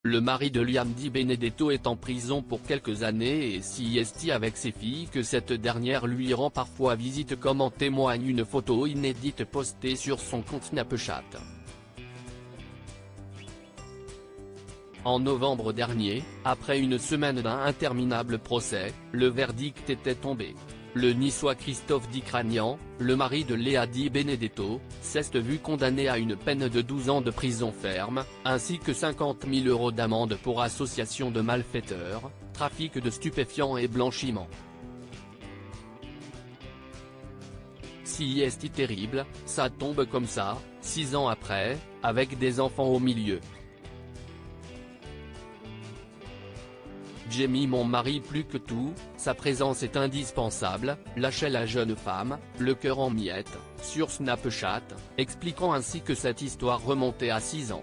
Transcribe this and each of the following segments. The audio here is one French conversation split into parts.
Le mari de Liam Di Benedetto est en prison pour quelques années et s'y est avec ses filles que cette dernière lui rend parfois visite comme en témoigne une photo inédite postée sur son compte Snapchat. En novembre dernier, après une semaine d'un interminable procès, le verdict était tombé. Le Niçois Christophe Di Cragnan, le mari de Léa Di Benedetto, s'est vu condamné à une peine de 12 ans de prison ferme, ainsi que 50 000 € d'amende pour association de malfaiteurs, trafic de stupéfiants et blanchiment. Si est terrible, ça tombe comme ça, 6 ans après, avec des enfants au milieu. Jamie mon mari plus que tout, sa présence est indispensable, lâchait la jeune femme, le cœur en miettes, sur Snapchat, expliquant ainsi que cette histoire remontait à 6 ans.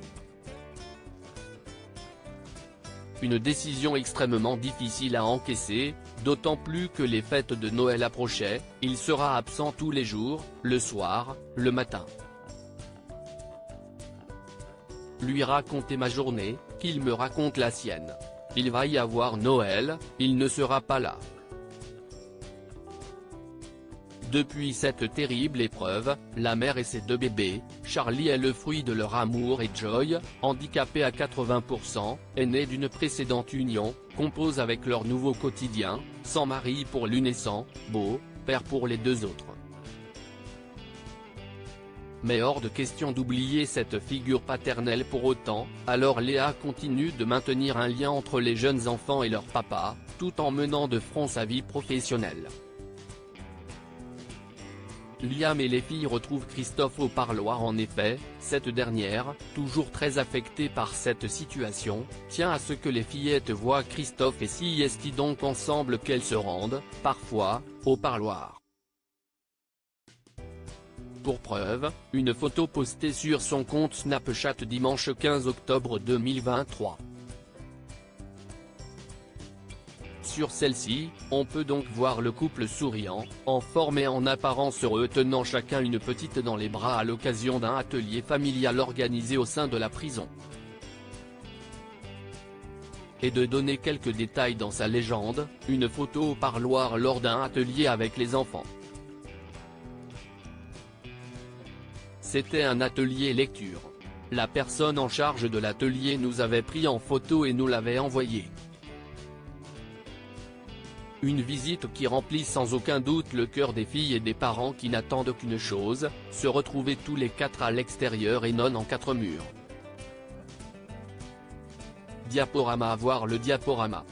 Une décision extrêmement difficile à encaisser, d'autant plus que les fêtes de Noël approchaient, il sera absent tous les jours, le soir, le matin. Lui raconter ma journée, qu'il me raconte la sienne. Il va y avoir Noël, il ne sera pas là. Depuis cette terrible épreuve, la mère et ses 2 bébés, Charlie est le fruit de leur amour et Joy, handicapée à 80%, est née d'une précédente union, compose avec leur nouveau quotidien, sans mari pour l'une et sans, beau, père pour les 2 autres. Mais hors de question d'oublier cette figure paternelle pour autant, alors Léa continue de maintenir un lien entre les jeunes enfants et leur papa, tout en menant de front sa vie professionnelle. Liam et les filles retrouvent Christophe au parloir. En effet, cette dernière, toujours très affectée par cette situation, tient à ce que les fillettes voient Christophe et s'y est donc ensemble qu'elles se rendent, parfois, au parloir. Pour preuve, une photo postée sur son compte Snapchat dimanche 15 octobre 2023. Sur celle-ci, on peut donc voir le couple souriant, en forme et en apparence heureux tenant chacun une petite dans les bras à l'occasion d'un atelier familial organisé au sein de la prison. Et de donner quelques détails dans sa légende, une photo au parloir lors d'un atelier avec les enfants. C'était un atelier lecture. La personne en charge de l'atelier nous avait pris en photo et nous l'avait envoyé. Une visite qui remplit sans aucun doute le cœur des filles et des parents qui n'attendent qu'une chose, se retrouver tous les 4 à l'extérieur et non en 4 murs. Diaporama. Voir le diaporama.